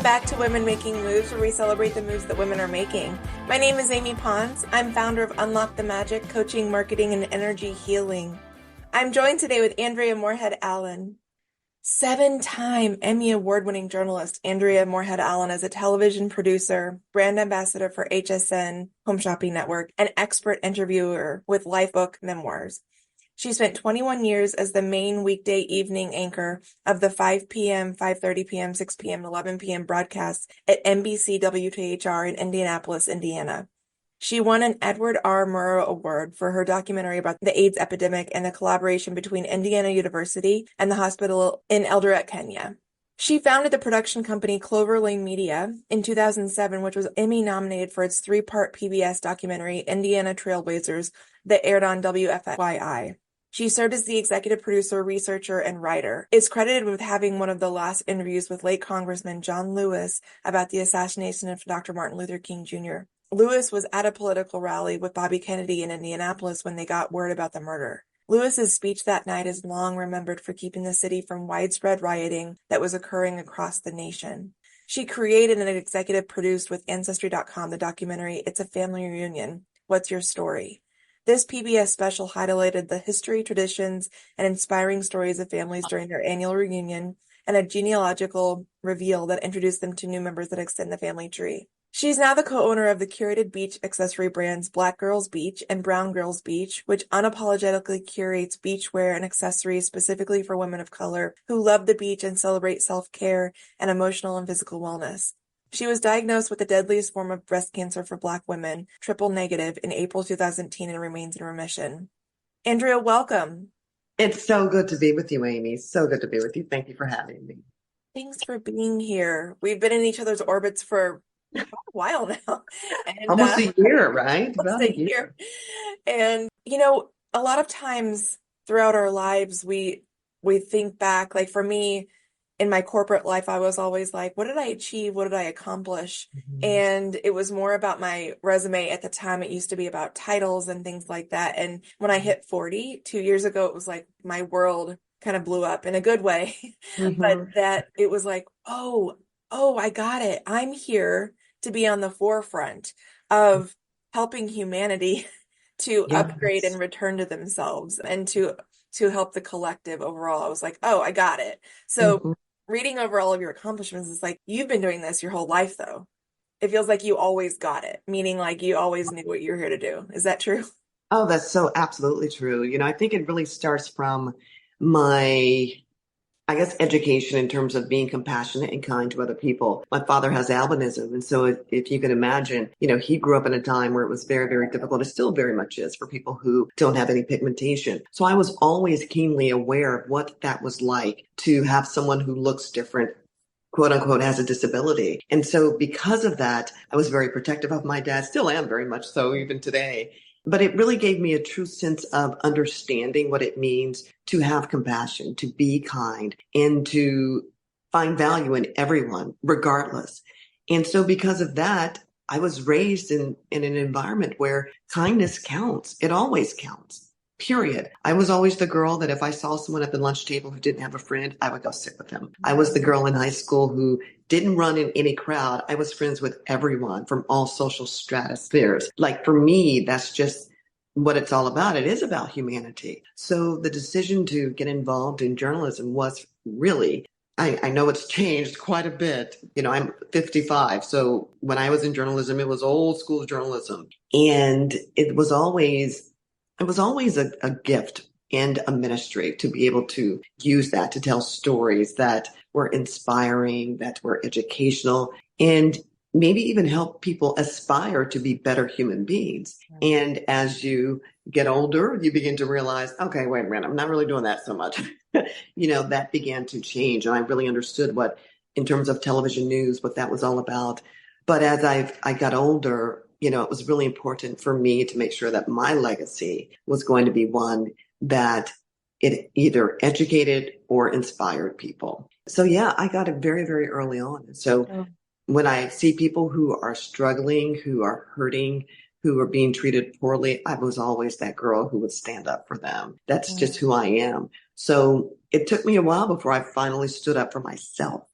back to Women Making Moves, where we celebrate the moves that women are making. My name is Amy Pons. I'm founder of Unlock the Magic, coaching, marketing, and energy healing. I'm joined today with Andrea Morehead-Allen. 7-time Emmy Award-winning journalist Andrea Morehead-Allen is a television producer, brand ambassador for HSN Home Shopping Network, and expert interviewer with Lifebook Memoirs. She spent 21 years as the main weekday evening anchor of the 5 p.m., 5:30 p.m., 6 p.m., and 11 p.m. broadcasts at NBC WTHR in Indianapolis, Indiana. She won an Edward R. Murrow Award for her documentary about the AIDS epidemic and the collaboration between Indiana University and the hospital in Eldoret, Kenya. She founded the production company Clover Lane Media in 2007, which was Emmy nominated for its 3-part PBS documentary, Indiana Trailblazers, that aired on WFYI. She served as the executive producer, researcher, and writer. Is credited with having one of the last interviews with late Congressman John Lewis about the assassination of Dr. Martin Luther King Jr. Lewis was at a political rally with Bobby Kennedy in Indianapolis when they got word about the murder. Lewis's speech that night is long remembered for keeping the city from widespread rioting that was occurring across the nation. She created and executive produced with Ancestry.com the documentary It's a Family Reunion, What's Your Story? This PBS special highlighted the history, traditions, and inspiring stories of families during their annual reunion, and a genealogical reveal that introduced them to new members that extend the family tree. She's now the co-owner of the curated beach accessory brands Black Girls Beach and Brown Girls Beach, which unapologetically curates beachwear and accessories specifically for women of color who love the beach and celebrate self-care and emotional and physical wellness. She was diagnosed with the deadliest form of breast cancer for Black women, triple negative, in April 2010 and remains in remission. Andrea, welcome. It's so good to be with you, Amy. So good to be with you. Thank you for having me. Thanks for being here. We've been in each other's orbits for a while now. And, almost a year, right? About a year. And, a lot of times throughout our lives, we think back, like for me, in my corporate life, I was always like, what did I achieve? What did I accomplish? Mm-hmm. And it was more about my resume at the time. It used to be about titles and things like that. And when I hit 40, 2 years ago, it was like my world kind of blew up in a good way. Mm-hmm. But that it was like, oh, I got it. I'm here to be on the forefront of helping humanity to upgrade and return to themselves and to help the collective overall. I was like, oh, I got it. So reading over all of your accomplishments is like, you've been doing this your whole life, though. It feels like you always got it, meaning like you always knew what you were here to do. Is that true? Oh, that's so absolutely true. I think it really starts from my, education in terms of being compassionate and kind to other people. My father has albinism. And so if you can imagine, he grew up in a time where it was very, very difficult. It still very much is for people who don't have any pigmentation. So I was always keenly aware of what that was like to have someone who looks different, quote unquote, has a disability. And so because of that, I was very protective of my dad, still am very much so even today. But it really gave me a true sense of understanding what it means to have compassion, to be kind, and to find value in everyone, regardless. And so because of that, I was raised in an environment where kindness counts. It always counts, period. I was always the girl that if I saw someone at the lunch table who didn't have a friend, I would go sit with them. I was the girl in high school who didn't run in any crowd. I was friends with everyone from all social stratospheres. Like for me, that's just what it's all about. It is about humanity. So the decision to get involved in journalism was really, I know it's changed quite a bit. I'm 55. So when I was in journalism, it was old school journalism. And it was always a gift and a ministry to be able to use that to tell stories that were inspiring, that were educational, and maybe even help people aspire to be better human beings. And as you get older, you begin to realize, okay, wait a minute, I'm not really doing that so much. That began to change. And I really understood what, in terms of television news, what that was all about. But as I got older, it was really important for me to make sure that my legacy was going to be one that it either educated or inspired people. So yeah, I got it very, very early on. So when I see people who are struggling, who are hurting, who are being treated poorly, I was always that girl who would stand up for them. That's just who I am. So it took me a while before I finally stood up for myself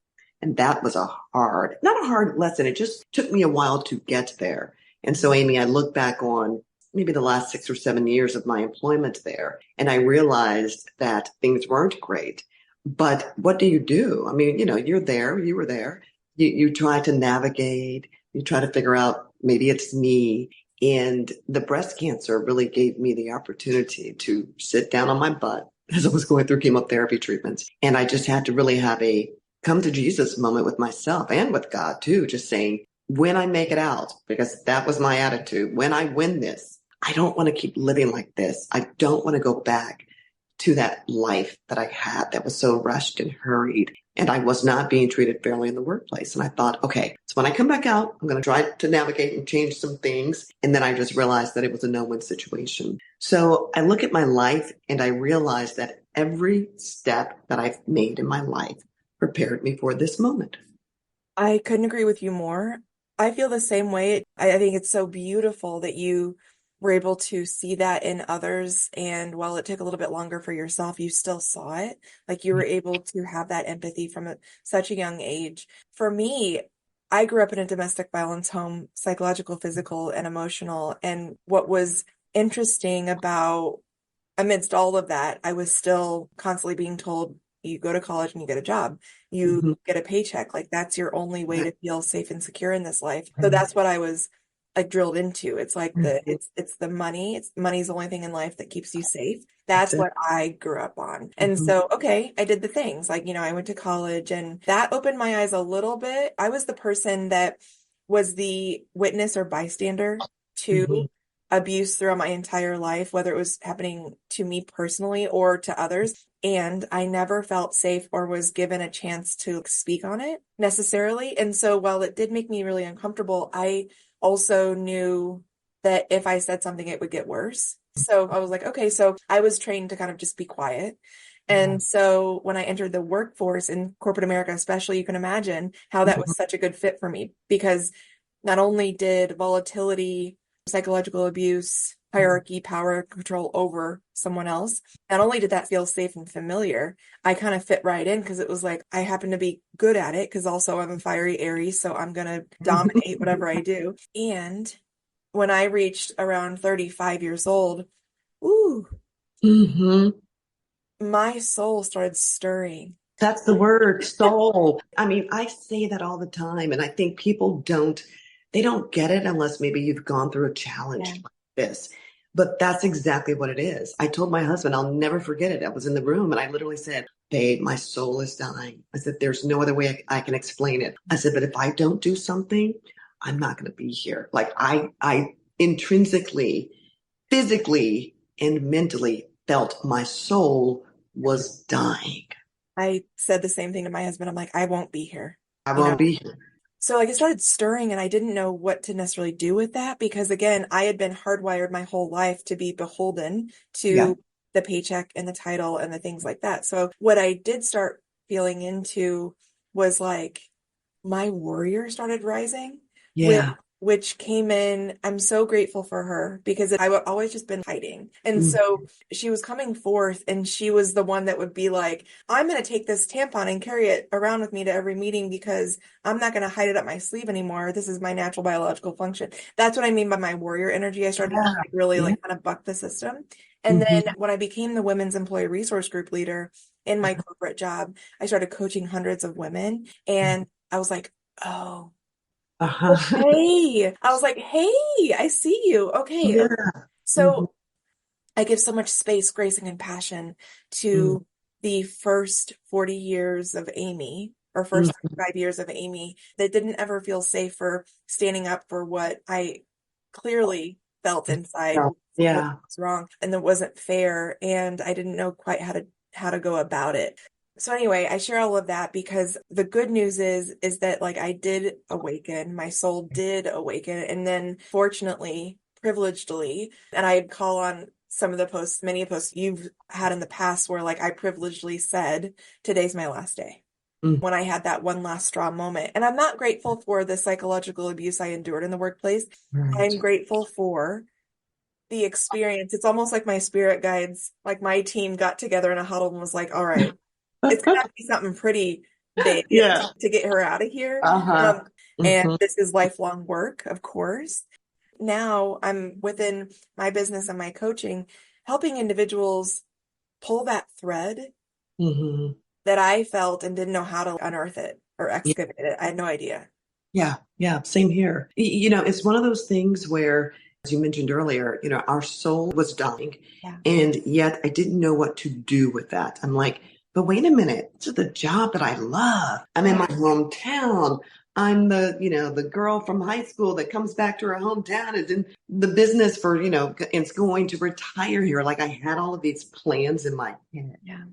And that was not a hard lesson. It just took me a while to get there. And so, Amy, I look back on maybe the last 6 or 7 years of my employment there, and I realized that things weren't great. But what do you do? I mean, you were there. You try to navigate, you try to figure out maybe it's me. And the breast cancer really gave me the opportunity to sit down on my butt as I was going through chemotherapy treatments. And I just had to really have a come to Jesus moment with myself and with God too, just saying, when I make it out, because that was my attitude, when I win this, I don't want to keep living like this. I don't want to go back to that life that I had that was so rushed and hurried. And I was not being treated fairly in the workplace. And I thought, okay, so when I come back out, I'm going to try to navigate and change some things. And then I just realized that it was a no-win situation. So I look at my life and I realize that every step that I've made in my life prepared me for this moment. I couldn't agree with you more. I feel the same way. I think it's so beautiful that you were able to see that in others. And while it took a little bit longer for yourself, you still saw it. Like you were able to have that empathy from such a young age. For me, I grew up in a domestic violence home, psychological, physical, and emotional. And what was interesting about amidst all of that, I was still constantly being told, you go to college and you get a job, you get a paycheck. Like that's your only way to feel safe and secure in this life. So that's what I was like drilled into. It's like it's the money. Money's the only thing in life that keeps you safe. That's what I grew up on. And so, okay, I did the things like, I went to college and that opened my eyes a little bit. I was the person that was the witness or bystander to abuse throughout my entire life, whether it was happening to me personally or to others. And I never felt safe or was given a chance to speak on it necessarily. And so while it did make me really uncomfortable, I also knew that if I said something, it would get worse. So I was like, okay, so I was trained to kind of just be quiet. And so when I entered the workforce in corporate America, especially, you can imagine how that was such a good fit for me because not only did volatility, psychological abuse, hierarchy, power, control over someone else, not only did that feel safe and familiar, I kind of fit right in because it was like I happen to be good at it because also I'm a fiery Aries, so I'm going to dominate whatever I do. And when I reached around 35 years old, ooh, my soul started stirring. That's the word, soul. I mean, I say that all the time, and I think people they don't get it unless maybe you've gone through a challenge like this. But that's exactly what it is. I told my husband, I'll never forget it. I was in the room and I literally said, babe, my soul is dying. I said, there's no other way I can explain it. I said, but if I don't do something, I'm not going to be here. Like I intrinsically, physically, and mentally felt my soul was dying. I said the same thing to my husband. I'm like, I won't be here. I won't be here. So like it started stirring and I didn't know what to necessarily do with that because again, I had been hardwired my whole life to be beholden to the paycheck and the title and the things like that. So what I did start feeling into was like my warrior started rising. Yeah. Which came in. I'm so grateful for her because I've always just been hiding. And so she was coming forth and she was the one that would be like, I'm going to take this tampon and carry it around with me to every meeting because I'm not going to hide it up my sleeve anymore. This is my natural biological function. That's what I mean by my warrior energy. I started to really like kind of buck the system. And then when I became the women's employee resource group leader in my corporate job, I started coaching hundreds of women and I was like, oh, hey, I was like, hey, I see you. Okay. Yeah. So I give so much space, grace, and compassion to the first 40 years of Amy or first 5 years of Amy that didn't ever feel safe for standing up for what I clearly felt inside was wrong and that wasn't fair. And I didn't know quite how to go about it. So anyway, I share all of that because the good news is that like I did awaken, my soul did awaken. And then fortunately, privilegedly, and I call on some of the posts, many posts you've had in the past where like I privilegedly said, today's my last day. When I had that one last straw moment. And I'm not grateful for the psychological abuse I endured in the workplace. I'm grateful for the experience. It's almost like my spirit guides, like my team got together in a huddle and was like, all right, it's going to have to be something pretty Yeah. to get her out of here. Uh-huh. And Hmm. this is lifelong work, of course. Now I'm within my business and my coaching, helping individuals pull that thread Hmm. that I felt and didn't know how to unearth it or excavate it. I had no idea. Yeah, yeah, same here. It's one of those things where, as you mentioned earlier, our soul was dying, Yeah. and yet I didn't know what to do with that. I'm like, but wait a minute, this is the job that I love. I'm in my hometown. I'm the girl from high school that comes back to her hometown, is in the business for, it's going to retire here. Like I had all of these plans in my head. Yeah.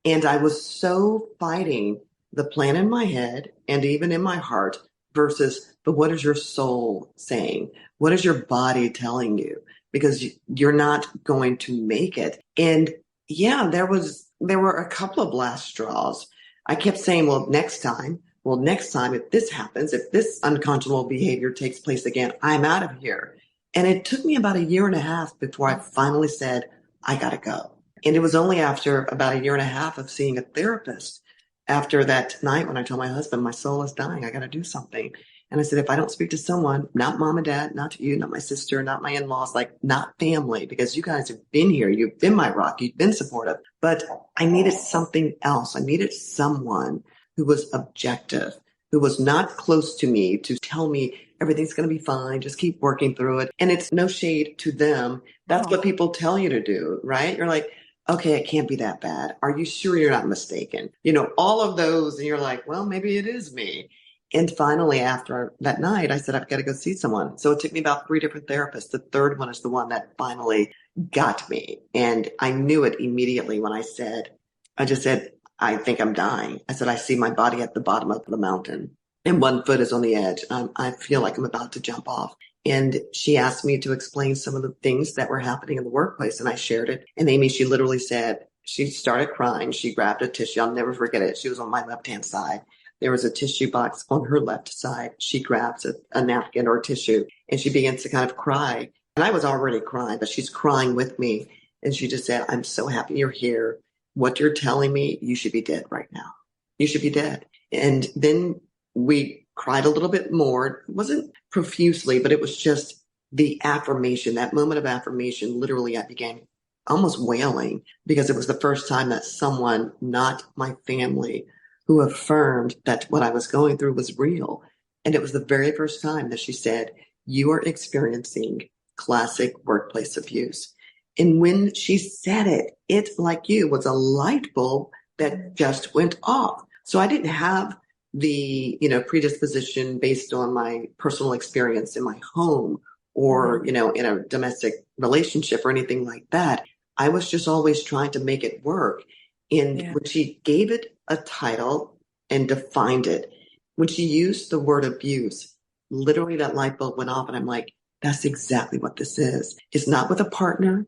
And I was so fighting the plan in my head and even in my heart versus, but what is your soul saying? What is your body telling you? Because you're not going to make it. And yeah, there were a couple of last straws. I kept saying, well, next time, if this happens, if this unconscionable behavior takes place again, I'm out of here. And it took me about a year and a half before I finally said, I gotta go. And it was only after about a year and a half of seeing a therapist after that night when I told my husband, my soul is dying. I got to do something. And I said, if I don't speak to someone, not mom and dad, not you, not my sister, not my in-laws, like not family, because you guys have been here. You've been my rock. You've been supportive. But I needed something else. I needed someone who was objective, who was not close to me to tell me everything's going to be fine. Just keep working through it. And it's no shade to them. That's what people tell you to do, right? You're like, okay, it can't be that bad. Are you sure you're not mistaken? All of those. And you're like, well, maybe it is me. And finally, after that night, I said, I've got to go see someone. So it took me about 3 different therapists. The third one is the one that finally got me. And I knew it immediately when I just said, I think I'm dying. I said, I see my body at the bottom of the mountain and one foot is on the edge. I feel like I'm about to jump off. And she asked me to explain some of the things that were happening in the workplace, and I shared it. And Amy, she literally said, she started crying. She grabbed a tissue. I'll never forget it. She was on my left-hand side. There was a tissue box on her left side. She grabs a napkin or tissue, and she begins to kind of cry. And I was already crying, but she's crying with me. And she just said, I'm so happy you're here. What you're telling me, you should be dead right now. You should be dead. And then we cried a little bit more. It wasn't profusely, but it was just the affirmation, that moment of affirmation. Literally, I began almost wailing because it was the first time that someone, not my family, who affirmed that what I was going through was real. And it was the very first time that she said, you are experiencing classic workplace abuse. And when she said it, it, like you, was a light bulb that just went off. So I didn't have the, predisposition based on my personal experience in my home or, in a domestic relationship or anything like that. I was just always trying to make it work. And when she gave it a title and defined it, when she used the word abuse, literally that light bulb went off and I'm like, that's exactly what this is. It's not with a partner.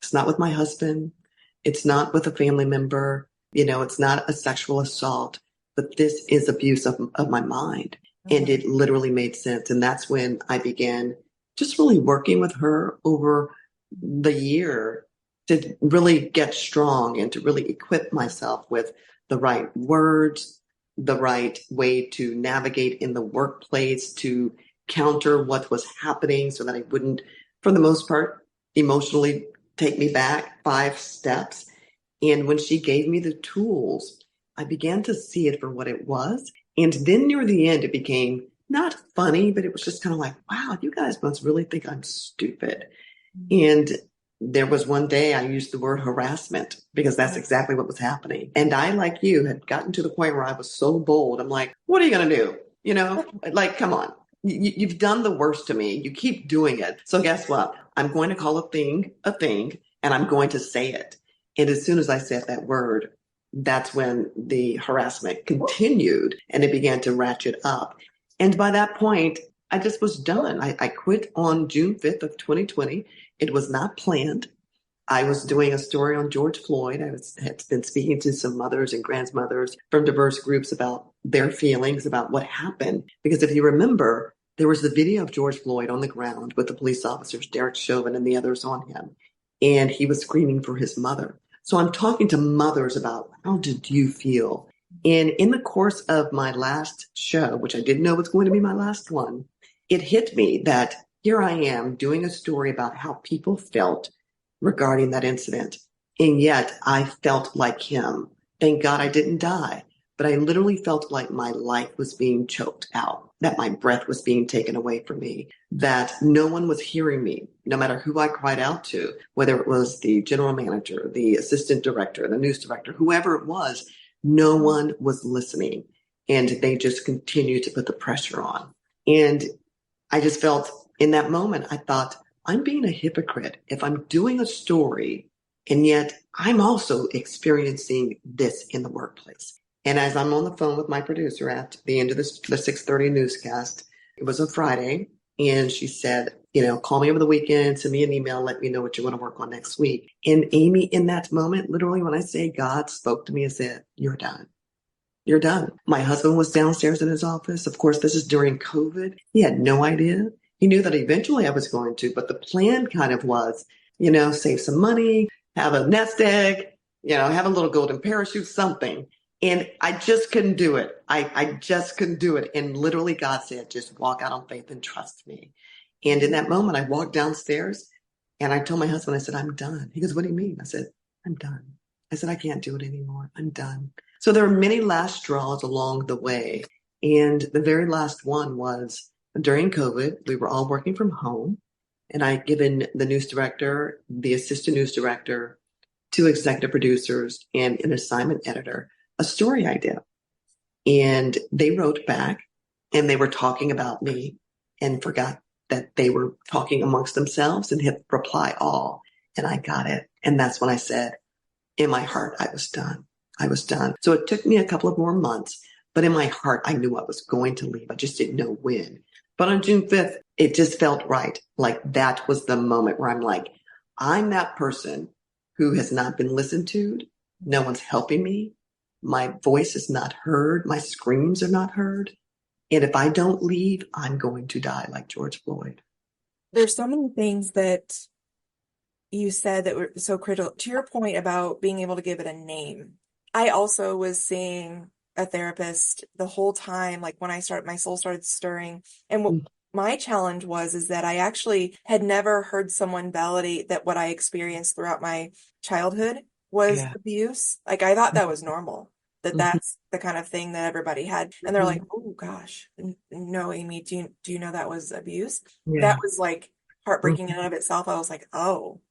It's not with my husband. It's not with a family member. It's not a sexual assault, but this is abuse of my mind. And it literally made sense. And that's when I began just really working with her over the year to really get strong and to really equip myself with the right words, the right way to navigate in the workplace, to counter what was happening so that I wouldn't, for the most part, emotionally take me back 5 steps. And when she gave me the tools, I began to see it for what it was. And then near the end, it became not funny, but it was just kind of like, wow, you guys must really think I'm stupid. And there was one day I used the word harassment because that's exactly what was happening. And I, like you, had gotten to the point where I was so bold. I'm like, what are you going to do? Like, come on. You've done the worst to me. You keep doing it. So guess what? I'm going to call a thing, and I'm going to say it. And as soon as I said that word, that's when the harassment continued and it began to ratchet up. And by that point, I just was done. I quit on June 5th of 2020. It was not planned. I was doing a story on George Floyd. Had been speaking to some mothers and grandmothers from diverse groups about their feelings about what happened. Because if you remember, there was the video of George Floyd on the ground with the police officers, Derek Chauvin and the others on him. And he was screaming for his mother. So I'm talking to mothers about how did you feel? And in the course of my last show, which I didn't know was going to be my last one, it hit me that here I am doing a story about how people felt regarding that incident. And yet I felt like him. Thank God I didn't die, but I literally felt like my life was being choked out, that my breath was being taken away from me, that no one was hearing me, no matter who I cried out to, whether it was the general manager, the assistant director, the news director, whoever it was, no one was listening. And they just continued to put the pressure on. And I just felt in that moment, I thought, I'm being a hypocrite if I'm doing a story and yet I'm also experiencing this in the workplace. And as I'm on the phone with my producer at the end of the 6:30 newscast, it was a Friday, and she said, call me over the weekend, send me an email, let me know what you want to work on next week. And Amy, in that moment, literally when I say God spoke to me and said, you're done. You're done. My husband was downstairs in his office. Of course, this is during COVID. He had no idea. He knew that eventually I was going to, but the plan kind of was, save some money, have a nest egg, have a little golden parachute, something. And I just couldn't do it. I just couldn't do it. And literally God said, just walk out on faith and trust me. And in that moment, I walked downstairs and I told my husband, I said, I'm done. He goes, what do you mean? I said, I'm done. I said, I can't do it anymore. I'm done. So there were many last straws along the way. And the very last one was during COVID, we were all working from home. And I had given the news director, the assistant news director, two executive producers, and an assignment editor a story idea. And they wrote back and they were talking about me and forgot that they were talking amongst themselves and hit reply all. And I got it. And that's when I said, in my heart, I was done. I was done. So it took me a couple of more months, but in my heart, I knew I was going to leave. I just didn't know when. But on June 5th, it just felt right. Like that was the moment where I'm like, I'm that person who has not been listened to. No one's helping me. My voice is not heard. My screams are not heard. And if I don't leave, I'm going to die like George Floyd. There's so many things that you said that were so critical to your point about being able to give it a name. I also was seeing a therapist the whole time, like when my soul started stirring. And what my challenge is that I actually had never heard someone validate that what I experienced throughout my childhood was abuse. Like I thought that was normal, that that's the kind of thing that everybody had. And they're like, oh gosh, no, Amy, do you know that was abuse? That was like heartbreaking in and of itself. I was like, oh.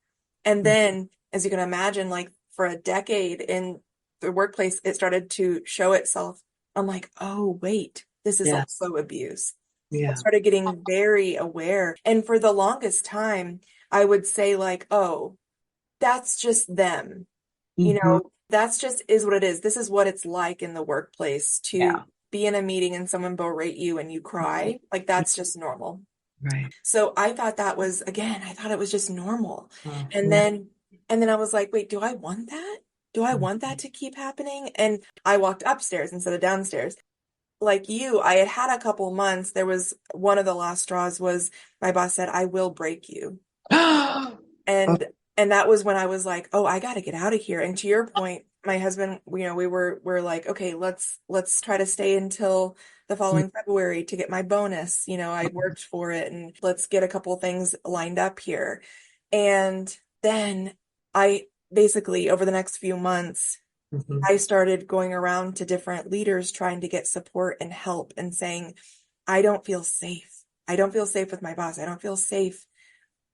And then, as you can imagine, like for a decade in the workplace, it started to show itself. I'm like, oh, wait, this is also abuse. I started getting very aware. And for the longest time, I would say like, oh, that's just them. That's just is what it is. This is what it's like in the workplace to be in a meeting and someone berate you and you cry. Like that's just normal. Right. So I thought that was, again, I thought it was just normal. And then I was like, wait, do I want that? Do I want that to keep happening? And I walked upstairs instead of downstairs. Like you, I had had a couple months. There was one of the last straws was my boss said, I will break you. And that was when I was like, oh, I got to get out of here. And to your point, my husband, we're like, okay, let's try to stay until the following February to get my bonus. I worked for it and let's get a couple things lined up here. And then I basically over the next few months, I started going around to different leaders trying to get support and help and saying, I don't feel safe. I don't feel safe with my boss. I don't feel safe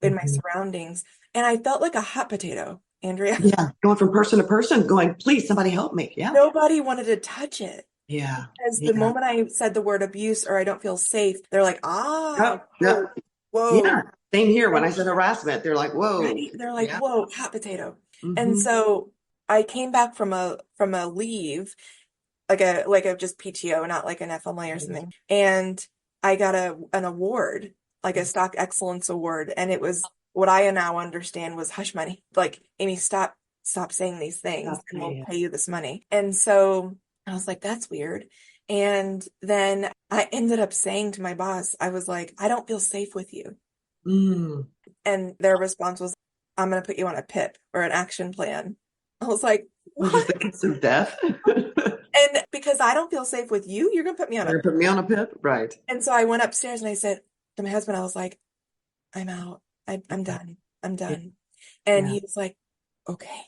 in my surroundings. And I felt like a hot potato, Andrea. Yeah, going from person to person, going, please, somebody help me. Yeah. Nobody wanted to touch it. Yeah. Because the moment I said the word abuse or I don't feel safe, they're like, whoa. Yeah. Same here. When I said harassment, they're like, whoa. Right? They're like, whoa, hot potato. And so I came back from a leave, like a just PTO, not like an FMLA or something. And I got an award, like a Stock Excellence Award. And it was what I now understand was hush money. Like, Amy, stop saying these things and we'll pay you this money. And so I was like, that's weird. And then I ended up saying to my boss, I was like, I don't feel safe with you. And their response was, I'm going to put you on a PIP or an action plan. I was like, Which is What? the kiss of death. And because I don't feel safe with you, you're gonna put me on You're a gonna put me on a pit? Right. And so I went upstairs and I said to my husband, I was like, I'm out. I'm done. I'm Yeah. done. And Yeah. he was like, okay,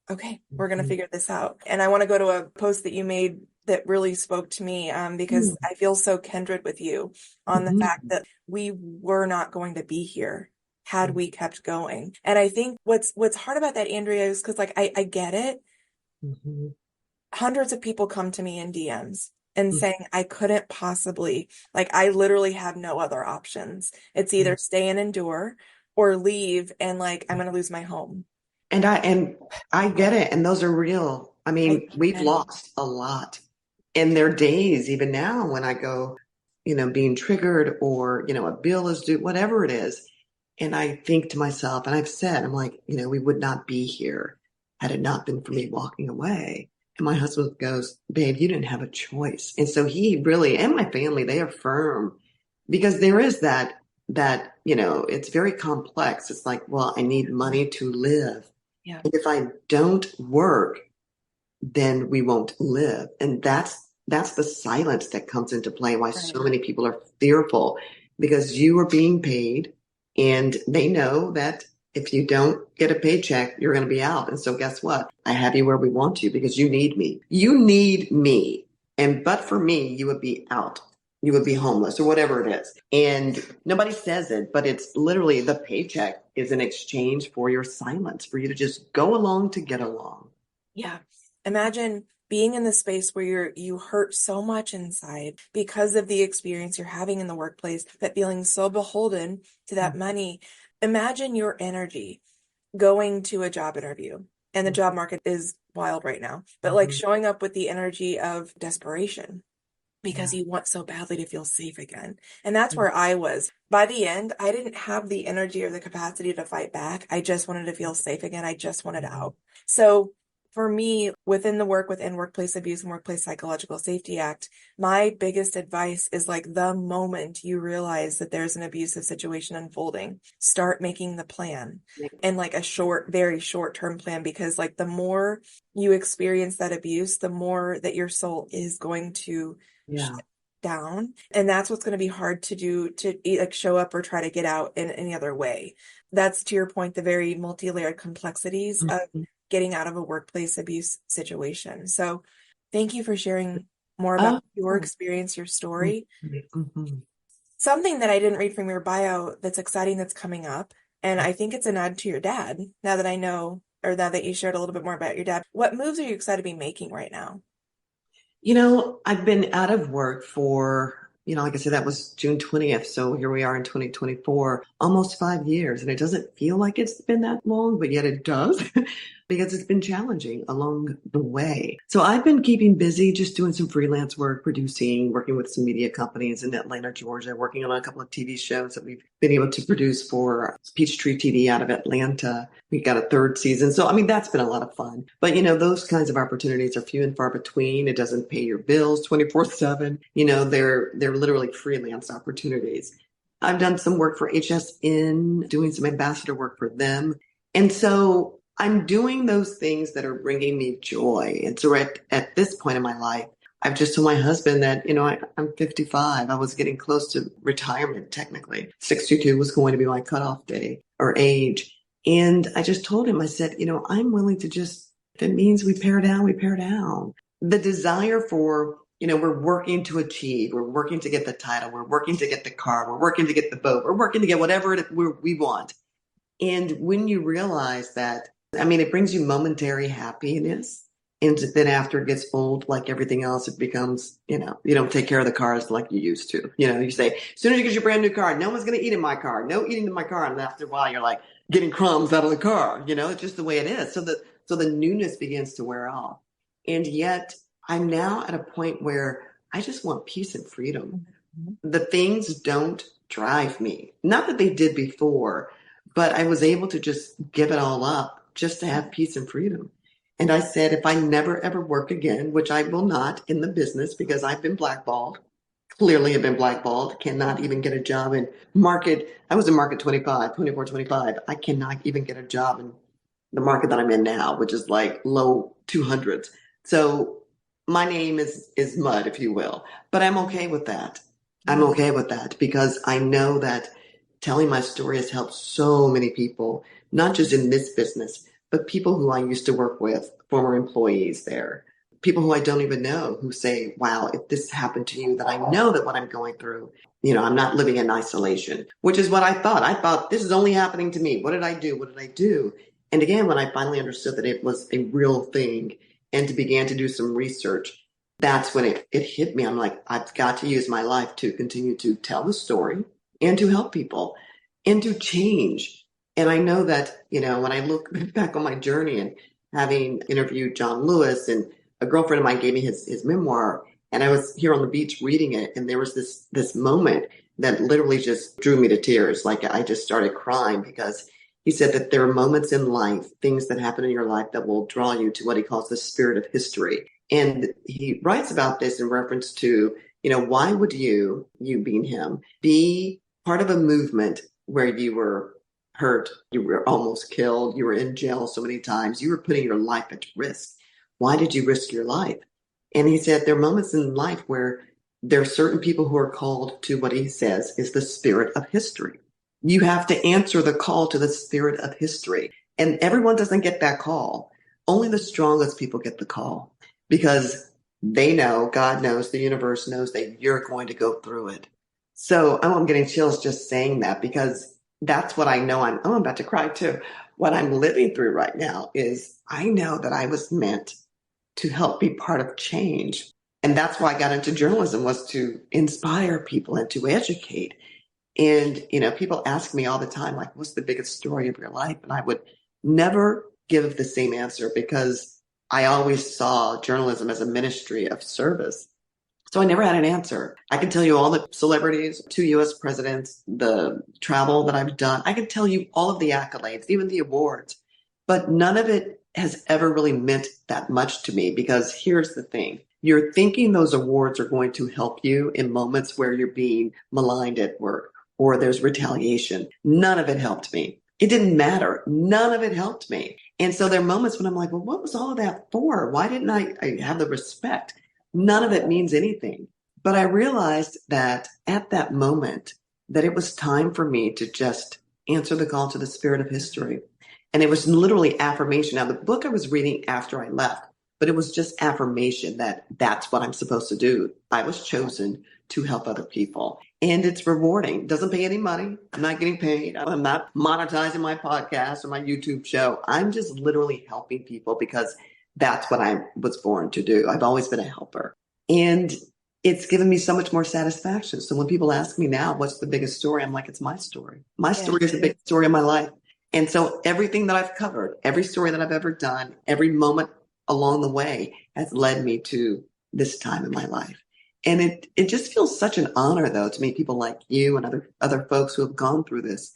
okay, we're gonna Mhm. figure this out. And I want to go to a post that you made that really spoke to me, because I feel so kindred with you on the fact Mhm. that we were not going to be here had we kept going. And I think what's hard about that, Andrea, is because like I get it. Mhm. Hundreds of people come to me in DMs and Mhm. saying I couldn't possibly, like, I literally have no other options. It's Yeah. either stay and endure or leave and like I'm gonna lose my home. And I get it, and those are real. I I mean, we've and lost a lot. And there are days, even now, when I go, being triggered or, a bill is due, whatever it is. And I think to myself, and I've said, I'm like, we would not be here had it not been for me walking away. And my husband goes, babe, you didn't have a choice. And so he really, and my family, they affirm because there is that, it's very complex. It's like, well, I need money to live. yeah, And if I don't work, then we won't live. And that's the silence that comes into play, why so right. many people are fearful because you are being paid and they know that if you don't get a paycheck, you're going to be out. And so guess what? I have you where we want you because you need me. You need me. And but for me, you would be out. You would be homeless or whatever it is. And nobody says it, but it's literally the paycheck is in exchange for your silence, for you to just go along to get along. Yeah. Imagine being in the space where you hurt so much inside because of the experience you're having in the workplace, that feeling so beholden to that money. Imagine your energy going to a job interview, and the job market is wild right now, but like Mhm. showing up with the energy of desperation because Yeah. you want so badly to feel safe again. And that's where I was. By the end, I didn't have the energy or the capacity to fight back. I just wanted to feel safe again. I just wanted Mhm. out. So for me, within the work within Workplace Abuse and Workplace Psychological Safety Act, my biggest advice is like the moment you realize that there's an abusive situation unfolding, start making the plan, and like a short, very short term plan, because like the more you experience that abuse, the more that your soul is going to Yeah. shut down. And that's what's going to be hard to do, to like show up or try to get out in any other way. That's, to your point, the very multi-layered complexities of Mhm. getting out of a workplace abuse situation. So thank you for sharing more about Oh. your experience, your story. Mhm. Something that I didn't read from your bio that's exciting that's coming up, and I think it's a nod to your dad, now that I know, or now that you shared a little bit more about your dad. What moves are you excited to be making right now? I've been out of work for, like I said, that was June 20th. So here we are in 2024, almost 5 years. And it doesn't feel like it's been that long, but yet it does because it's been challenging along the way. So I've been keeping busy, just doing some freelance work, producing, working with some media companies in Atlanta, Georgia, working on a couple of TV shows that we've been able to produce for Peachtree TV out of Atlanta. We got a third season. So, I mean, that's been a lot of fun. But, those kinds of opportunities are few and far between. It doesn't pay your bills 24/7. They're literally freelance opportunities. I've done some work for HSN, doing some ambassador work for them. And so I'm doing those things that are bringing me joy. And so at this point in my life, I've just told my husband that, I'm 55. I was getting close to retirement, technically. 62 was going to be my cutoff day or age. And I just told him, I said, I'm willing to just, if it means we pare down, we pare down. The desire for, we're working to achieve, we're working to get the title, we're working to get the car, we're working to get the boat, we're working to get whatever we want. And when you realize that, I mean, it brings you momentary happiness. And then after it gets old, like everything else, it becomes, you don't take care of the cars like you used to. You say, as soon as you get your brand new car, no one's going to eat in my car. No eating in my car. And after a while, you're like getting crumbs out of the car. It's just the way it is. So the newness begins to wear off. And yet I'm now at a point where I just want peace and freedom. The things don't drive me. Not that they did before, but I was able to just give it all up just to have peace and freedom. And I said, if I never ever work again, which I will not in the business because I've been blackballed, clearly have been blackballed, cannot even get a job in market. I was in market 25, 24, 25. I cannot even get a job in the market that I'm in now, which is like low 200s. So my name is mud, if you will, but I'm okay with that. I'm okay with that because I know that telling my story has helped so many people, not just in this business, but people who I used to work with, former employees there, people who I don't even know who say, wow, if this happened to you, then I know that what I'm going through, I'm not living in isolation, which is what I thought. I thought this is only happening to me. What did I do? What did I do? And again, when I finally understood that it was a real thing and to began to do some research, that's when it hit me. I'm like, I've got to use my life to continue to tell the story and to help people and to change. And I know that, when I look back on my journey and having interviewed John Lewis, and a girlfriend of mine gave me his memoir, and I was here on the beach reading it, and there was this moment that literally just drew me to tears. Like I just started crying because he said that there are moments in life, things that happen in your life that will draw you to what he calls the spirit of history. And he writes about this in reference to, why would you being him, be part of a movement where you were hurt, you were almost killed, you were in jail so many times, you were putting your life at risk. Why did you risk your life? And he said there are moments in life where there are certain people who are called to what he says is the spirit of history. You have to answer the call to the spirit of history. And everyone doesn't get that call. Only the strongest people get the call because they know, God knows, the universe knows that you're going to go through it. So I'm getting chills just saying that because that's what I know. I'm about to cry too. What I'm living through right now is I know that I was meant to help be part of change. And that's why I got into journalism, was to inspire people and to educate. And, people ask me all the time, like, what's the biggest story of your life? And I would never give the same answer because I always saw journalism as a ministry of service. So I never had an answer. I can tell you all the celebrities, 2 US presidents, the travel that I've done. I can tell you all of the accolades, even the awards, but none of it has ever really meant that much to me because here's the thing. You're thinking those awards are going to help you in moments where you're being maligned at work or there's retaliation. None of it helped me. It didn't matter. None of it helped me. And so there are moments when I'm like, well, what was all of that for? Why didn't I have the respect? None of it means anything. But I realized that at that moment that it was time for me to just answer the call to the spirit of history. And it was literally affirmation. Now, the book I was reading after I left, but it was just affirmation that that's what I'm supposed to do. I was chosen to help other people. And it's rewarding. It doesn't pay any money. I'm not getting paid. I'm not monetizing my podcast or my YouTube show. I'm just literally helping people because that's what I was born to do. I've always been a helper. And it's given me so much more satisfaction. So when people ask me now, what's the biggest story? I'm like, it's my story. My story is the biggest story of my life. And so everything that I've covered, every story that I've ever done, every moment along the way has led me to this time in my life. And it just feels such an honor, though, to meet people like you and other folks who have gone through this.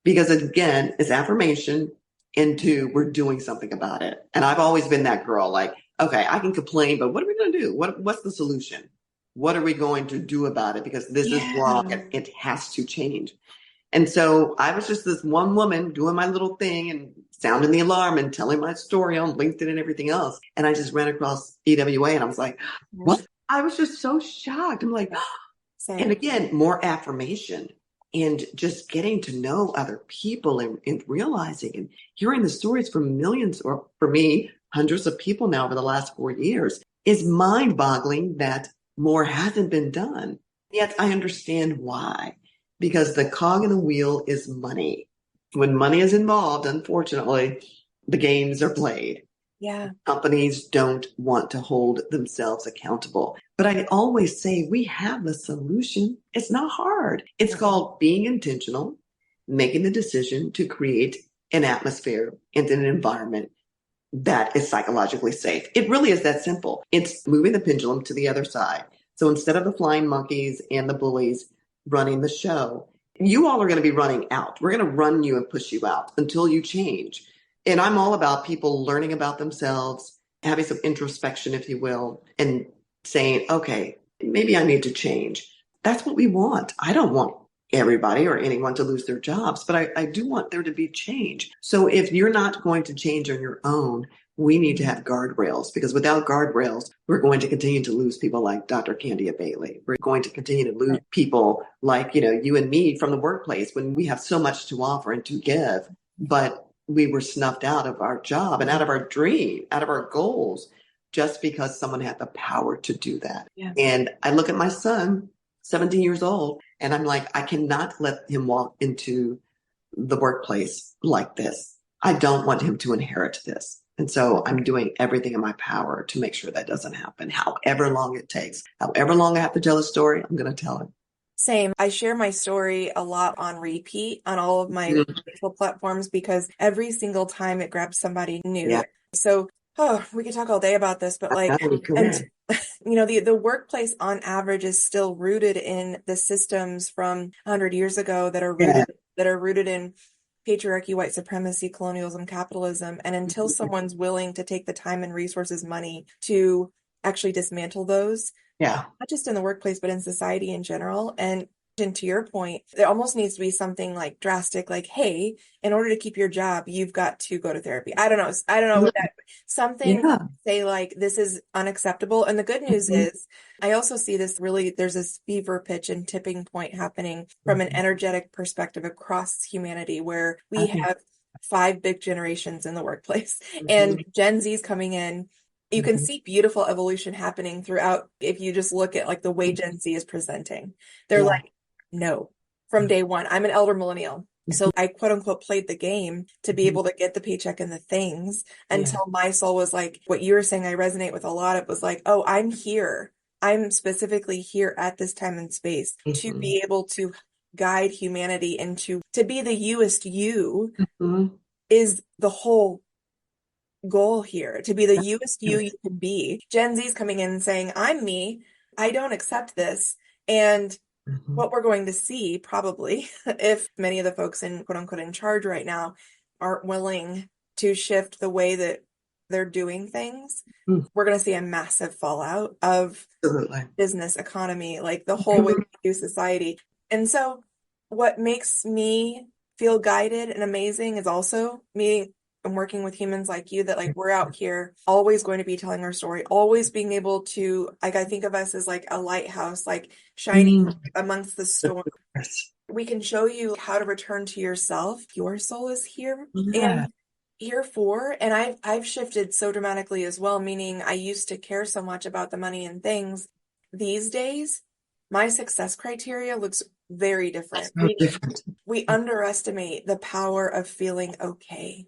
Because again, it's affirmation, and 2, we're doing something about it. And I've always been that girl, like, okay, I can complain, but what are we going to do? What's the solution? What are we going to do about it? Because this is wrong and it has to change. And so I was just this one woman doing my little thing and sounding the alarm and telling my story on LinkedIn and everything else. And I just ran across EWA and I was like, what? I was just so shocked. I'm like, and again, more affirmation and just getting to know other people and realizing and hearing the stories from millions, or for me, hundreds of people now over the last 4 years, is mind-boggling that more hasn't been done. Yet I understand why. Because the cog in the wheel is money. When money is involved, unfortunately, the games are played. Yeah. Companies don't want to hold themselves accountable. But I always say we have the solution. It's not hard. It's called being intentional, making the decision to create an atmosphere and an environment that is psychologically safe. It really is that simple. It's moving the pendulum to the other side. So instead of the flying monkeys and the bullies running the show, you all are going to be running out. We're going to run you and push you out until you change. And I'm all about people learning about themselves, having some introspection, if you will, and saying, okay, maybe I need to change. That's what we want. I don't want everybody or anyone to lose their jobs, but I do want there to be change. So if you're not going to change on your own, we need to have guardrails, because without guardrails, we're going to continue to lose people like Dr. Candia-Bailey. We're going to continue to lose people like, you and me from the workplace, when we have so much to offer and to give, but we were snuffed out of our job and out of our dream, out of our goals, just because someone had the power to do that. Yeah. And I look at my son, 17 years old, and I'm like, I cannot let him walk into the workplace like this. I don't want him to inherit this. And so I'm doing everything in my power to make sure that doesn't happen, however long it takes. However long I have to tell a story, I'm going to tell it. Same. I share my story a lot on repeat on all of my social platforms, because every single time it grabs somebody new. Yeah. So, we could talk all day about this, but the workplace on average is still rooted in the systems from 100 years ago that are rooted in patriarchy, white supremacy, colonialism, capitalism. And until someone's willing to take the time and resources, money to actually dismantle those, not just in the workplace, but in society in general. And to your point, there almost needs to be something like drastic, like, hey, in order to keep your job, you've got to go to therapy. I don't know what that, something say like, this is unacceptable. And the good news is, I also see this there's this fever pitch and tipping point happening from an energetic perspective across humanity, where we have 5 big generations in the workplace, and Gen Z's coming in. You can see beautiful evolution happening throughout. If you just look at like the way Gen Z is presenting, they're like, no, from day one. I'm an elder millennial. So I quote unquote played the game to be able to get the paycheck and the things until my soul was like, what you were saying, I resonate with a lot. It was like, oh, I'm here. I'm specifically here at this time and space to be able to guide humanity into, to be the youest you is the whole goal here, to be the youest you can be. Gen Z's coming in and saying, I'm me. I don't accept this. And what we're going to see probably, if many of the folks in quote unquote in charge right now aren't willing to shift the way that they're doing things, we're going to see a massive fallout of business, economy, like the whole way we do society. And so what makes me feel guided and amazing is also me and working with humans like you, that like we're out here always going to be telling our story, always being able to, like, I think of us as like a lighthouse, like shining amongst the storm. We can show you how to return to yourself. Your soul is here and here for, and I've shifted so dramatically as well, meaning I used to care so much about the money and things. These days, my success criteria looks very different. We underestimate the power of feeling okay.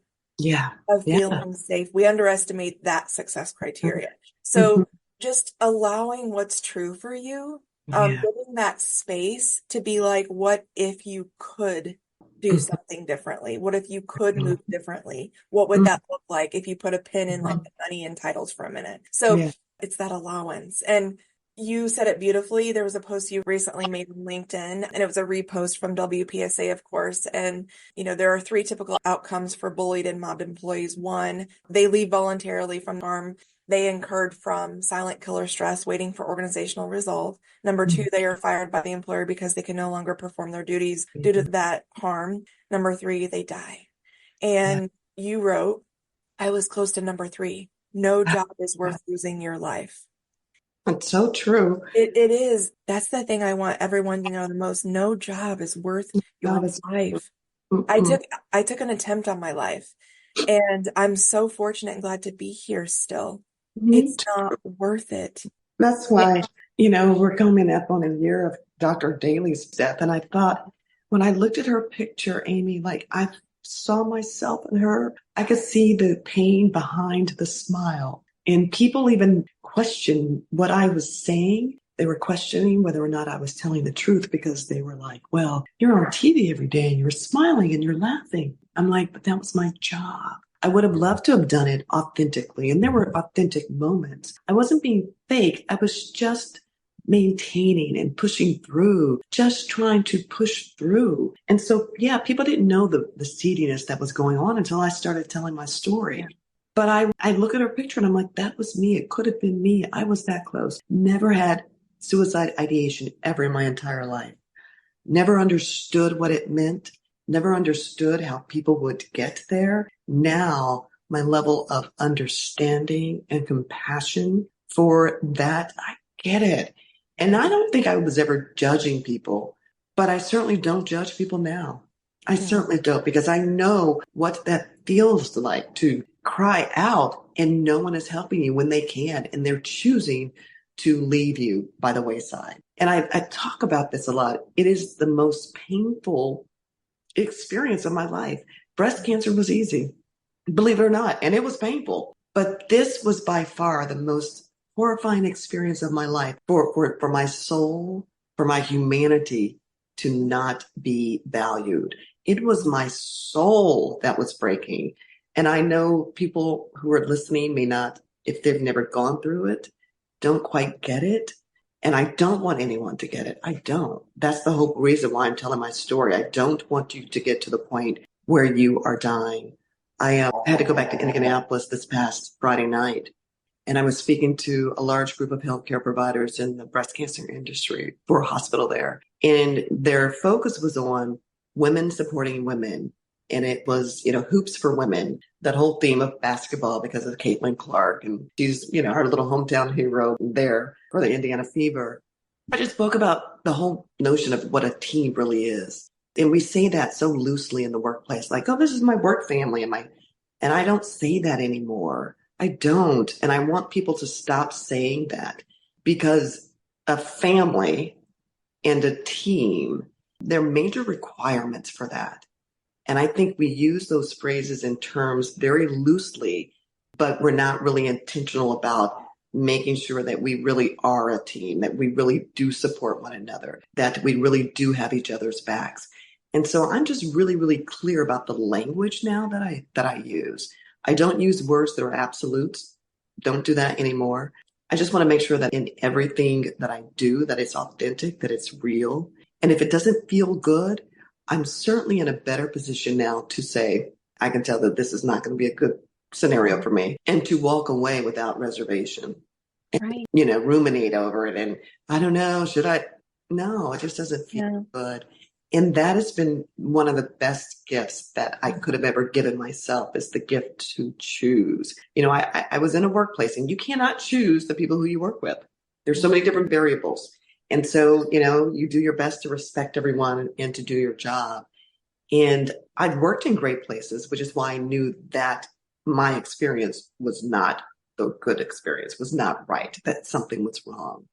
Of feeling safe. We underestimate that success criteria. So just allowing what's true for you, giving that space to be like, what if you could do something differently? What if you could move differently? What would that look like if you put a pin in like the money and titles for a minute? So it's that allowance. And you said it beautifully. There was a post you recently made on LinkedIn, and it was a repost from WPSA, of course. And, there are 3 typical outcomes for bullied and mobbed employees. 1, they leave voluntarily from harm. They incurred from silent killer stress, waiting for organizational resolve. Number 2, they are fired by the employer because they can no longer perform their duties due to that harm. Number 3, they die. And you wrote, I was close to number 3. No job is worth losing your life. That's so true. It is. That's the thing I want everyone to know the most. No job is worth your life. I took an attempt on my life, and I'm so fortunate and glad to be here still. It's not worth it. That's why, we're coming up on a year of Dr. Daly's death. And I thought, when I looked at her picture, Amy, like I saw myself in her. I could see the pain behind the smile. And people even questioned what I was saying. They were questioning whether or not I was telling the truth, because they were like, well, you're on TV every day and you're smiling and you're laughing. I'm like, but that was my job. I would have loved to have done it authentically. And there were authentic moments. I wasn't being fake. I was just maintaining and pushing through, just trying to push through. And so, people didn't know the seediness that was going on until I started telling my story. But I look at her picture and I'm like, that was me. It could have been me. I was that close. Never had suicide ideation ever in my entire life. never understood what it meant, never understood how people would get there. Now, my level of understanding and compassion for that, I get it. And I don't think I was ever judging people, but I certainly don't judge people now. I certainly don't, because I know what that feels like to cry out and no one is helping you when they can, and they're choosing to leave you by the wayside. And I talk about this a lot. It is the most painful experience of my life. Breast cancer was easy, believe it or not, and it was painful. But this was by far the most horrifying experience of my life for my soul, for my humanity to not be valued. It was my soul that was breaking. And I know people who are listening may not, if they've never gone through it, don't quite get it. And I don't want anyone to get it. I don't. That's the whole reason why I'm telling my story. I don't want you to get to the point where you are dying. I had to go back to Indianapolis this past Friday night, and I was speaking to a large group of healthcare providers in the breast cancer industry for a hospital there. And their focus was on women supporting women. And it was, hoops for women, that whole theme of basketball because of Caitlin Clark. And she's, our little hometown hero there for the Indiana Fever. I just spoke about the whole notion of what a team really is. And we say that so loosely in the workplace, like, oh, this is my work family. And I don't say that anymore. I don't. And I want people to stop saying that, because a family and a team, there are major requirements for that. And I think we use those phrases and terms very loosely, but we're not really intentional about making sure that we really are a team, that we really do support one another, that we really do have each other's backs. And so I'm just really, really clear about the language now that I use. I don't use words that are absolutes. Don't do that anymore. I just want to make sure that in everything that I do, that it's authentic, that it's real. And if it doesn't feel good, I'm certainly in a better position now to say, I can tell that this is not going to be a good scenario for me, and to walk away without reservation. Right. Ruminate over it. And I don't know, should I? No, it just doesn't feel good. And that has been one of the best gifts that I could have ever given myself, is the gift to choose. I was in a workplace, and you cannot choose the people who you work with. There's so many different variables. And so, you do your best to respect everyone and to do your job. And I'd worked in great places, which is why I knew that my experience was not the good experience, was not right, that something was wrong.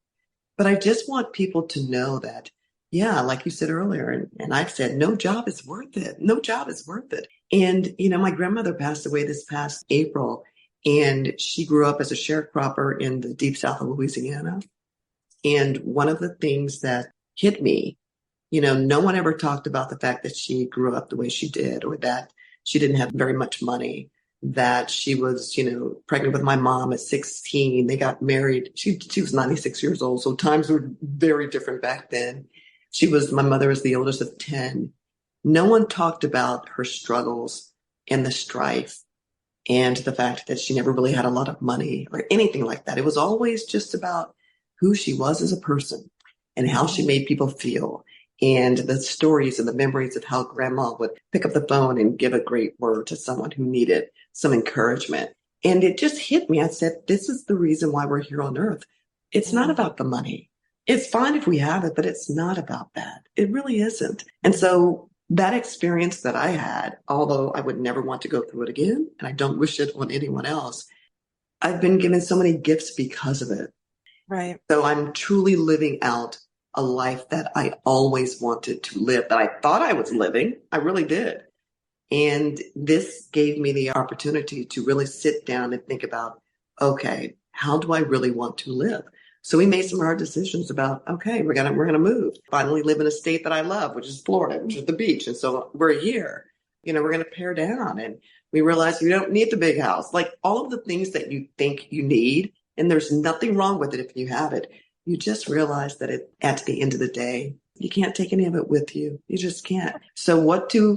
But I just want people to know that, yeah, like you said earlier, and I've said, no job is worth it. No job is worth it. And, my grandmother passed away this past April, and she grew up as a sharecropper in the deep south of Louisiana. And one of the things that hit me, no one ever talked about the fact that she grew up the way she did, or that she didn't have very much money, that she was, pregnant with my mom at 16. They got married. She was 96 years old. So times were very different back then. My mother was the oldest of 10. No one talked about her struggles and the strife and the fact that she never really had a lot of money or anything like that. It was always just about who she was as a person and how she made people feel, and the stories and the memories of how grandma would pick up the phone and give a great word to someone who needed some encouragement. And it just hit me. I said, this is the reason why we're here on earth. It's not about the money. It's fine if we have it, but it's not about that. It really isn't. And so that experience that I had, although I would never want to go through it again, and I don't wish it on anyone else, I've been given so many gifts because of it. Right. So I'm truly living out a life that I always wanted to live, that I thought I was living. I really did. And this gave me the opportunity to really sit down and think about, okay, how do I really want to live? So we made some hard decisions about, okay, we're gonna move. Finally live in a state that I love, which is Florida, which is the beach. And so we're here. We're gonna pare down, and we realized we don't need the big house. Like all of the things that you think you need, and there's nothing wrong with it if you have it. You just realize that at the end of the day, you can't take any of it with you. You just can't. So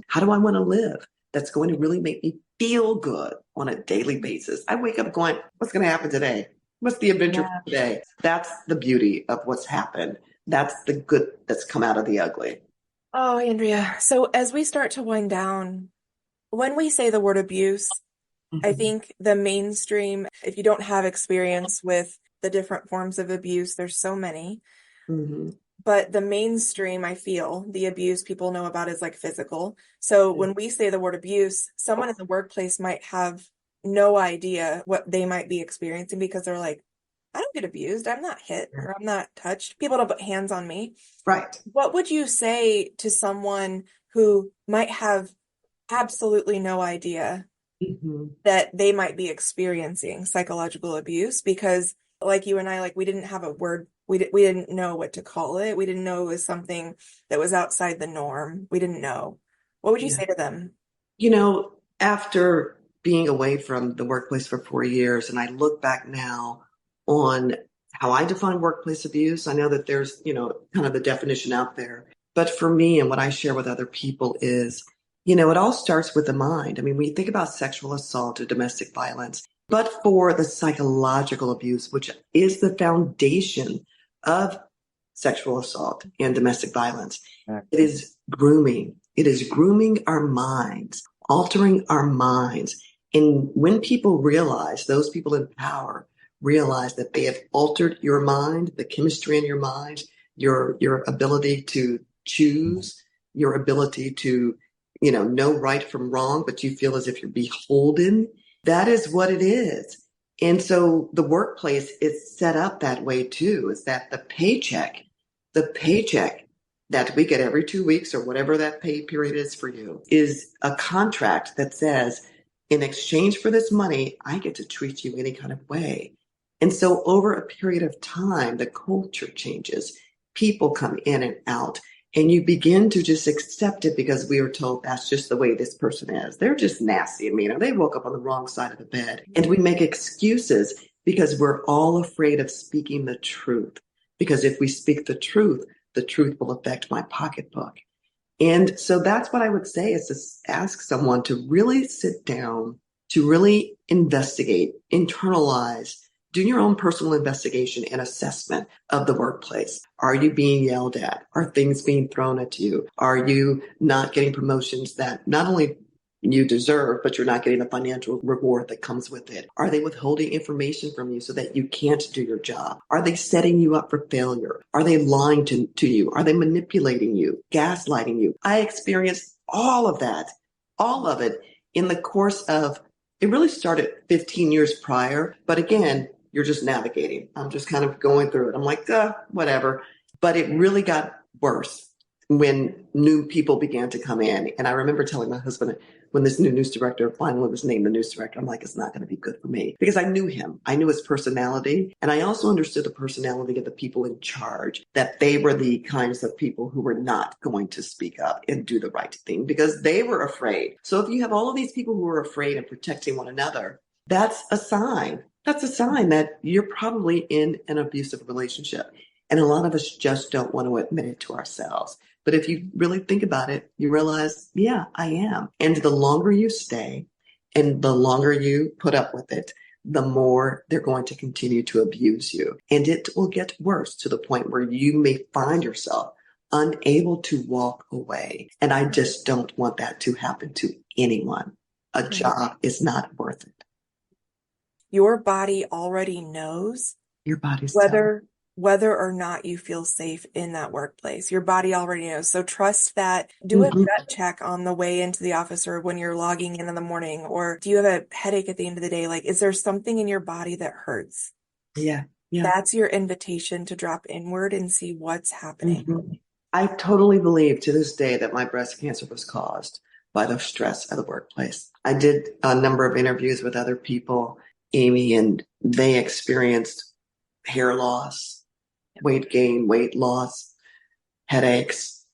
how do I want to live that's going to really make me feel good on a daily basis? I wake up going, what's going to happen today? What's the adventure for today? That's the beauty of what's happened. That's the good that's come out of the ugly. Oh, Andrea. So as we start to wind down, when we say the word abuse, I Mhm, think the mainstream, if you don't have experience with the different forms of abuse, there's so many. mhm. But the mainstream, I feel, the abuse people know about is like physical. So when we say the word abuse, someone in the workplace might have no idea what they might be experiencing because they're like, I don't get abused. I'm not hit or I'm not touched. People don't put hands on me. Right. What would you say to someone who might have absolutely no idea Mhm. that they might be experiencing psychological abuse? Because like you and I, like we didn't have a word, we didn't know what to call it. We didn't know it was something that was outside the norm. We didn't know. What would you Yeah. say to them? After being away from the workplace for 4 years, and I look back now on how I define workplace abuse, I know that there's, kind of the definition out there. But for me and what I share with other people is, it all starts with the mind. I mean, when you think about sexual assault or domestic violence, but for the psychological abuse, which is the foundation of sexual assault and domestic violence, it is grooming. It is grooming our minds, altering our minds. And when people realize, those people in power realize that they have altered your mind, the chemistry in your mind, your ability to choose, your ability to, know right from wrong, but you feel as if you're beholden. That is what it is. And so the workplace is set up that way too, is that the paycheck that we get every 2 weeks or whatever that pay period is for you is a contract that says, in exchange for this money, I get to treat you any kind of way. And so over a period of time, the culture changes. People come in and out, and you begin to just accept it because we are told that's just the way this person is. They're just nasty and mean, or they woke up on the wrong side of the bed. And we make excuses because we're all afraid of speaking the truth. Because if we speak the truth will affect my pocketbook. And so that's what I would say is to ask someone to really sit down, to really investigate, internalize, do your own personal investigation and assessment of the workplace. Are you being yelled at? Are things being thrown at you? Are you not getting promotions that not only you deserve, but you're not getting the financial reward that comes with it? Are they withholding information from you so that you can't do your job? Are they setting you up for failure? Are they lying to you? Are they manipulating you, gaslighting you? I experienced all of that, all of it in the course of, it really started 15 years prior. But again, you're just navigating. I'm just kind of going through it. I'm like, whatever. But it really got worse when new people began to come in. And I remember telling my husband, when this new news director finally was named the news director, I'm like, it's not going to be good for me because I knew him. I knew his personality. And I also understood the personality of the people in charge, that they were the kinds of people who were not going to speak up and do the right thing because they were afraid. So if you have all of these people who are afraid and protecting one another, that's a sign. That's a sign that you're probably in an abusive relationship. And a lot of us just don't want to admit it to ourselves. But if you really think about it, you realize, yeah, I am. And the longer you stay and the longer you put up with it, the more they're going to continue to abuse you. And it will get worse to the point where you may find yourself unable to walk away. And I just don't want that to happen to anyone. A Right. job is not worth it. Your body already knows Your body's telling. whether whether or not you feel safe in that workplace. Your body already knows. So trust that. Do a Mhm. gut check on the way into the office or when you're logging in the morning. Or do you have a headache at the end of the day? Like, is there something in your body that hurts? Yeah. Yeah. That's your invitation to drop inward and see what's happening. Mhm. I totally believe to this day that my breast cancer was caused by the stress of the workplace. I did a number of interviews with other people, Amy, and they experienced hair loss, weight gain, weight loss, headaches,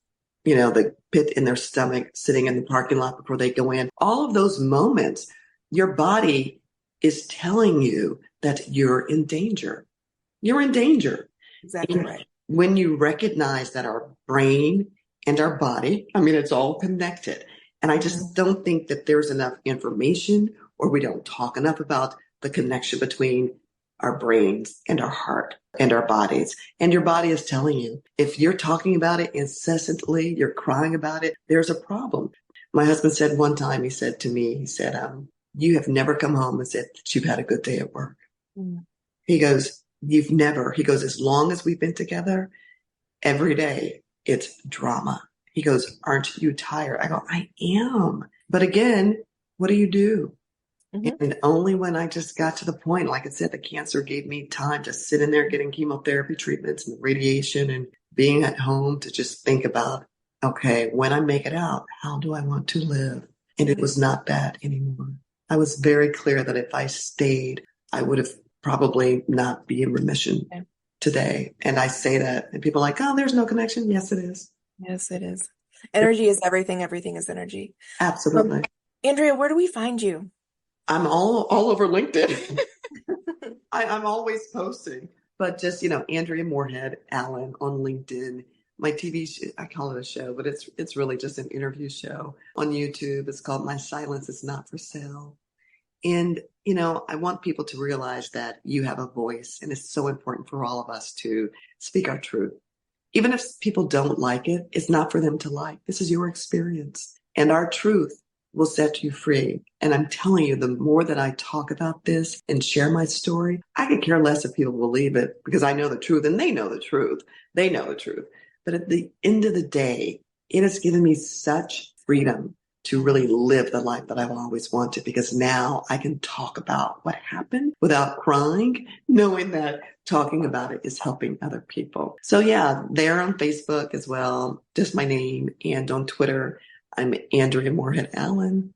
the pit in their stomach, sitting in the parking lot before they go in. All of those moments, your body is telling you that you're in danger. You're in danger. Exactly And right. when you recognize that our brain and our body, I mean, it's all connected. And I just don't think that there's enough information or we don't talk enough about the connection between our brains and our heart and our bodies. And your body is telling you, if you're talking about it incessantly, you're crying about it, there's a problem. My husband said one time, he said to me, he said, you have never come home and said that you've had a good day at work. Mm. He goes, as long as we've been together, every day it's drama. He goes, aren't you tired? I go, I am. But again, what do you do? Mm-hmm. And only when I just got to the point, like I said, the cancer gave me time to sit in there getting chemotherapy treatments and radiation and being at home to just think about, okay, when I make it out, how do I want to live? And it was not that anymore. I was very clear that if I stayed, I would have probably not be in remission today. And I say that, and people are like, oh, there's no connection. Yes, it is. Yes, it is. Energy is everything. Everything is energy. Absolutely. Andrea, where do we find you? I'm all over LinkedIn. I'm always posting, but just, Andrea Morehead-Allen on LinkedIn. My TV show, I call it a show, but it's really just an interview show on YouTube. It's called My Silence Is Not for Sale. And, I want people to realize that you have a voice, and it's so important for all of us to speak our truth. Even if people don't like it, it's not for them to like. This is your experience, and our truth will set you free. And I'm telling you, the more that I talk about this and share my story, I could care less if people believe it, because I know the truth and they know the truth. They know the truth. But at the end of the day, it has given me such freedom to really live the life that I've always wanted, because now I can talk about what happened without crying, knowing that talking about it is helping other people. So yeah, they're on Facebook as well, just my name, and on Twitter, I'm Andrea Morehead-Allen,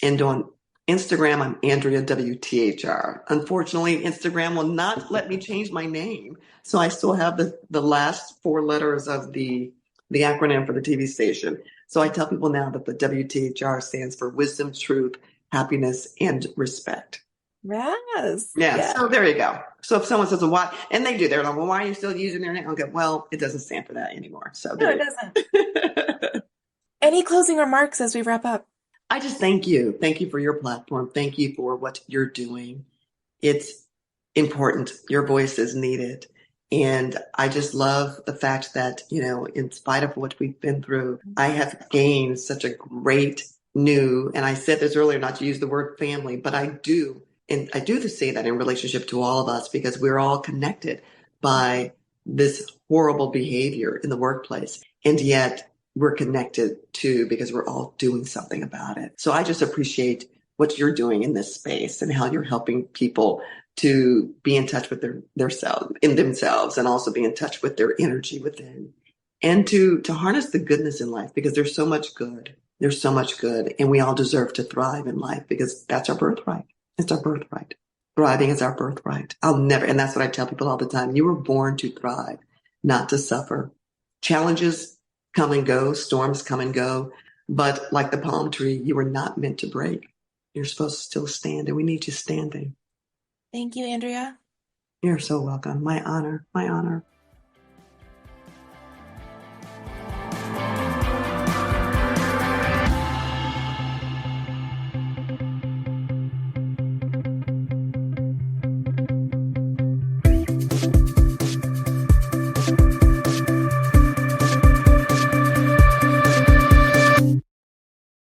and on Instagram, I'm Andrea WTHR. Unfortunately, Instagram will not let me change my name, so I still have the last four letters of the acronym for the TV station. So I tell people now that the WTHR stands for wisdom, truth, happiness, and respect. Yes. Yeah. So there you go. So if someone says, well, why? And they do, they're like, well, why are you still using their name? I'll go, well, it doesn't stand for that anymore. So no, it doesn't. Any closing remarks as we wrap up? I just thank you. Thank you for your platform. Thank you for what you're doing. It's important. Your voice is needed. And I just love the fact that, in spite of what we've been through, I have gained such a great new, and I said this earlier, not to use the word family, but I do. And I do say that in relationship to all of us, because we're all connected by this horrible behavior in the workplace. And yet we're connected too, because we're all doing something about it. So I just appreciate what you're doing in this space and how you're helping people to be in touch with themselves, and also be in touch with their energy within, and to harness the goodness in life, because there's so much good. There's so much good, and we all deserve to thrive in life, because that's our birthright. It's our birthright. Thriving is our birthright. And that's what I tell people all the time. You were born to thrive, not to suffer. Challenges come and go, storms come and go, but like the palm tree, you were not meant to break. You're supposed to still stand, and we need you standing. Thank you, Andrea. You're so welcome. My honor. My honor.